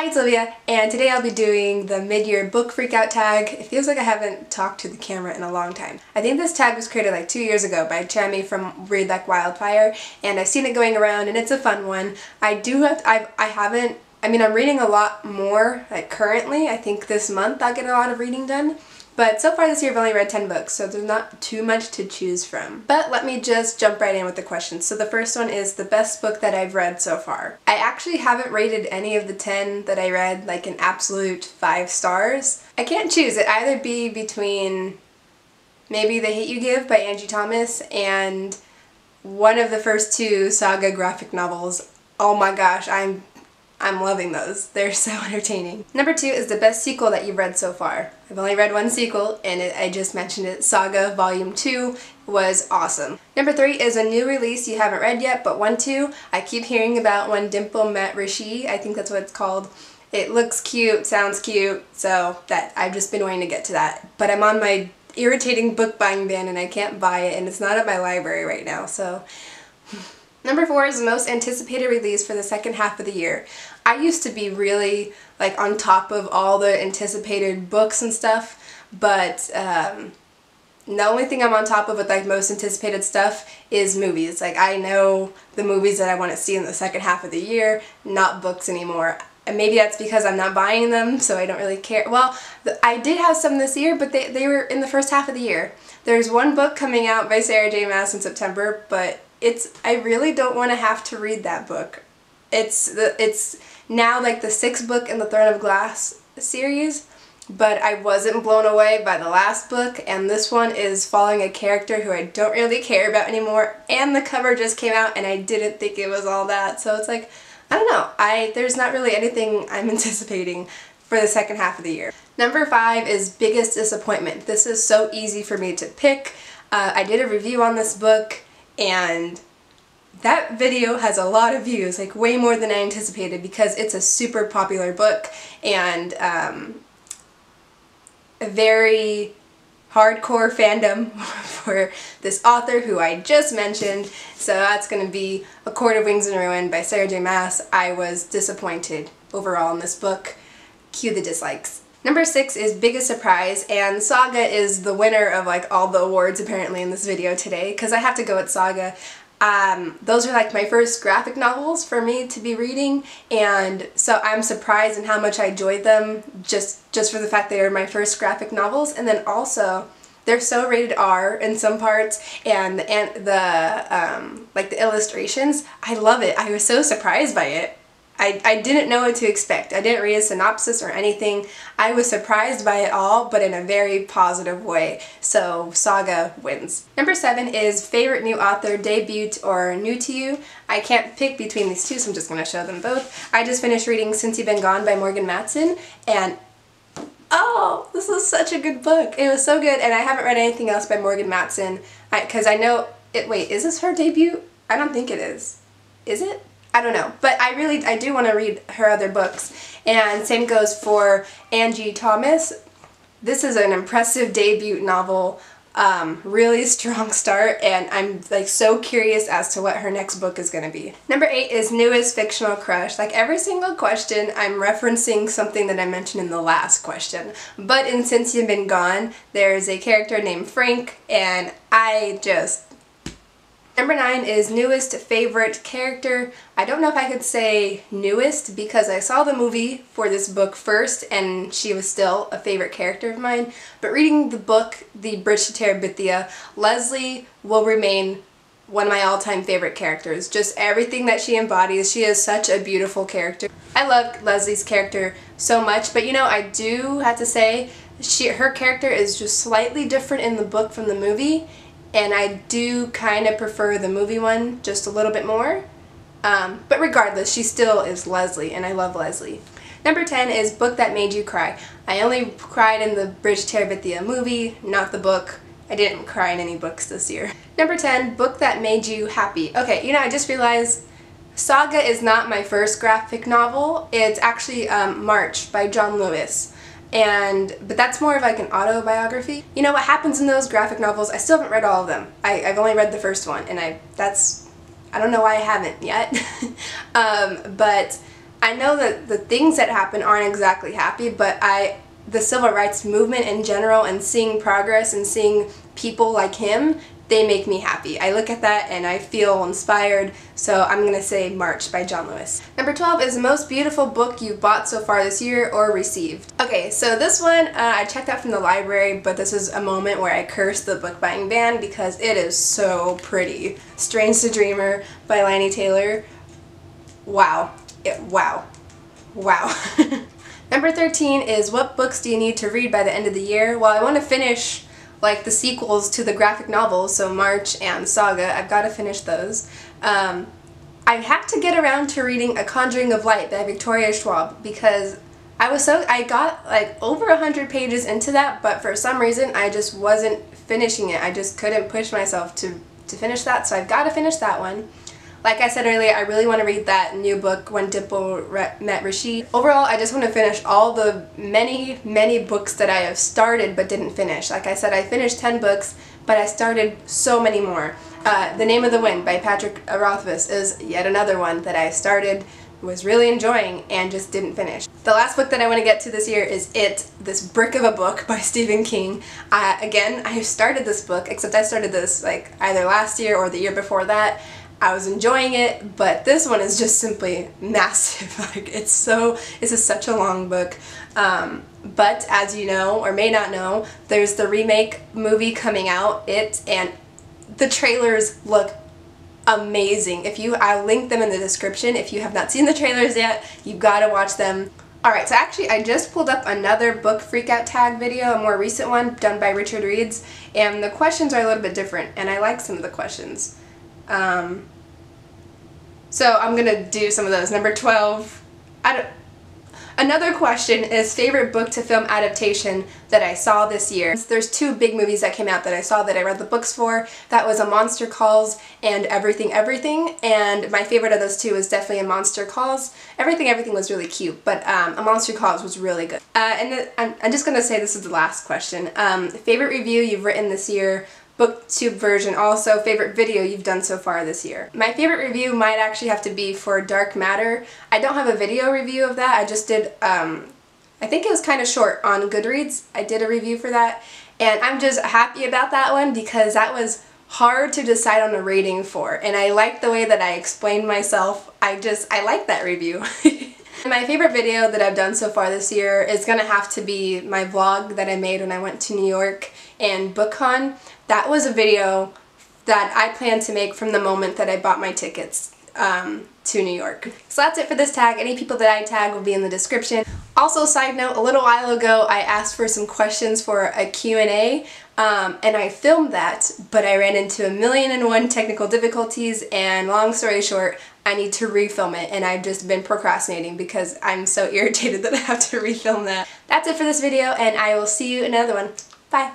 Hi, it's Silvia, and today I'll be doing the mid-year book freakout tag. It feels like I haven't talked to the camera in a long time. I think this tag was created like 2 years ago by Chammy from Read Like Wildfire, and I've seen it going around and it's a fun one. I'm reading a lot more, like currently. I think this month I'll get a lot of reading done. But so far this year I've only read 10 books, so there's not too much to choose from. But let me just jump right in with the questions. So the first one is the best book that I've read so far. I actually haven't rated any of the 10 that I read like an absolute 5 stars. I can't choose. It'd either be between maybe The Hate You Give by Angie Thomas and one of the first 2 saga graphic novels. Oh my gosh, I'm loving those. They're so entertaining. Number 2 is the best sequel that you've read so far. I've only read one sequel, and I just mentioned it. Saga Volume 2 was awesome. Number 3 is a new release you haven't read yet, but one too. I keep hearing about When Dimple Met Rishi. I think that's what it's called. It looks cute, sounds cute, so that I've just been waiting to get to that. But I'm on my irritating book buying ban and I can't buy it, and it's not at my library right now, so... Number 4 is the most anticipated release for the second half of the year. I used to be really like on top of all the anticipated books and stuff, but the only thing I'm on top of with like most anticipated stuff is movies. Like I know the movies that I want to see in the second half of the year, not books anymore. And maybe that's because I'm not buying them, so I don't really care. Well, I did have some this year, but they were in the first half of the year. There's one book coming out by Sarah J. Maas in September, but I really don't want to have to read that book. It's now like the 6th book in the Throne of Glass series, but I wasn't blown away by the last book, and this one is following a character who I don't really care about anymore, and the cover just came out and I didn't think it was all that, so it's like, I don't know, there's not really anything I'm anticipating for the second half of the year. Number 5 is Biggest Disappointment. This is so easy for me to pick. I did a review on this book, and that video has a lot of views, like way more than I anticipated, because it's a super popular book and a very hardcore fandom for this author who I just mentioned. So that's going to be A Court of Wings and Ruin by Sarah J. Maas. I was disappointed overall in this book. Cue the dislikes. Number 6 is Biggest Surprise, and Saga is the winner of like all the awards apparently in this video today, because I have to go with Saga. Those are like my first graphic novels for me to be reading, and so I'm surprised in how much I enjoyed them just for the fact they are my first graphic novels, and then also they're so rated R in some parts, and like the illustrations, I love it. I was so surprised by it. I didn't know what to expect. I didn't read a synopsis or anything. I was surprised by it all, but in a very positive way. So Saga wins. Number 7 is Favorite New Author, Debut, or New to You. I can't pick between these two, so I'm just going to show them both. I just finished reading Since You've Been Gone by Morgan Matson, and oh, this is such a good book. It was so good, and I haven't read anything else by Morgan Matson, because I know it. Wait, is this her debut? I don't think it is. Is it? I don't know, but I do want to read her other books, and same goes for Angie Thomas. This is an impressive debut novel, really strong start, and I'm like so curious as to what her next book is going to be. Number 8 is Newest Fictional Crush. Like every single question, I'm referencing something that I mentioned in the last question, but in Since You've Been Gone, there's a character named Frank, and Number 9 is Newest Favorite Character. I don't know if I could say newest because I saw the movie for this book first and she was still a favorite character of mine, but reading the book, The Bridge to Terabithia, Leslie will remain one of my all-time favorite characters. Just everything that she embodies, she is such a beautiful character. I love Leslie's character so much, but you know, I do have to say her character is just slightly different in the book from the movie, and I do kind of prefer the movie one just a little bit more. But regardless, she still is Leslie, and I love Leslie. Number 10 is Book That Made You Cry. I only cried in the Bridge to Terabithia movie, not the book. I didn't cry in any books this year. Number 10, Book That Made You Happy. Okay, you know, I just realized Saga is not my first graphic novel. It's actually March by John Lewis. But that's more of like an autobiography. You know what happens in those graphic novels, I still haven't read all of them. I've only read the first one, and I don't know why I haven't yet. But I know that the things that happen aren't exactly happy, but the civil rights movement in general and seeing progress and seeing people like him, they make me happy. I look at that and I feel inspired, so I'm going to say March by John Lewis. Number 12 is the most beautiful book you've bought so far this year or received. Okay, so this one I checked out from the library, but this is a moment where I cursed the book buying ban because it is so pretty. Strange the Dreamer by Laini Taylor. Wow. Wow. Wow. Number 13 is what books do you need to read by the end of the year? Well, I want to finish like the sequels to the graphic novels, so March and Saga. I've got to finish those. I have to get around to reading A Conjuring of Light by Victoria Schwab because I got like over 100 pages into that, but for some reason I just wasn't finishing it. I just couldn't push myself to finish that, so I've got to finish that one. Like I said earlier, I really want to read that new book, When Dimple Met Rashid. Overall, I just want to finish all the many books that I have started but didn't finish. Like I said, I finished 10 books, but I started so many more. The Name of the Wind by Patrick Rothfuss is yet another one that I started, was really enjoying, and just didn't finish. The last book that I want to get to this year is It, this brick of a book by Stephen King. Again, I have started this book, except I started this like either last year or the year before that. I was enjoying it, but this one is just simply massive. Like this is such a long book. But as you know, or may not know, there's the remake movie coming out, It, and the trailers look amazing. I'll link them in the description. If you have not seen the trailers yet, you've got to watch them. Alright, so actually I just pulled up another book Freakout tag video, a more recent one done by Richard Reeds, and the questions are a little bit different, and I like some of the questions. So I'm gonna do some of those. Number 12, another question is favorite book to film adaptation that I saw this year. There's two big movies that came out that I saw that I read the books for. That was A Monster Calls and Everything Everything, and my favorite of those two is definitely A Monster Calls. Everything Everything was really cute, but A Monster Calls was really good. I'm just gonna say this is the last question. Favorite review you've written this year, booktube version, also favorite video you've done so far this year. My favorite review might actually have to be for Dark Matter. I don't have a video review of that. I just did, I think it was kind of short on Goodreads. I did a review for that, and I'm just happy about that one because that was hard to decide on a rating for, and I like the way that I explained myself. I like that review. My favorite video that I've done so far this year is gonna have to be my vlog that I made when I went to New York and BookCon. That was a video that I planned to make from the moment that I bought my tickets to New York. So that's it for this tag. Any people that I tag will be in the description. Also, side note, a little while ago I asked for some questions for a Q&A, and I filmed that, but I ran into 1,000,001 technical difficulties, and long story short, I need to refilm it, and I've just been procrastinating because I'm so irritated that I have to refilm that. That's it for this video, and I will see you in another one. Bye!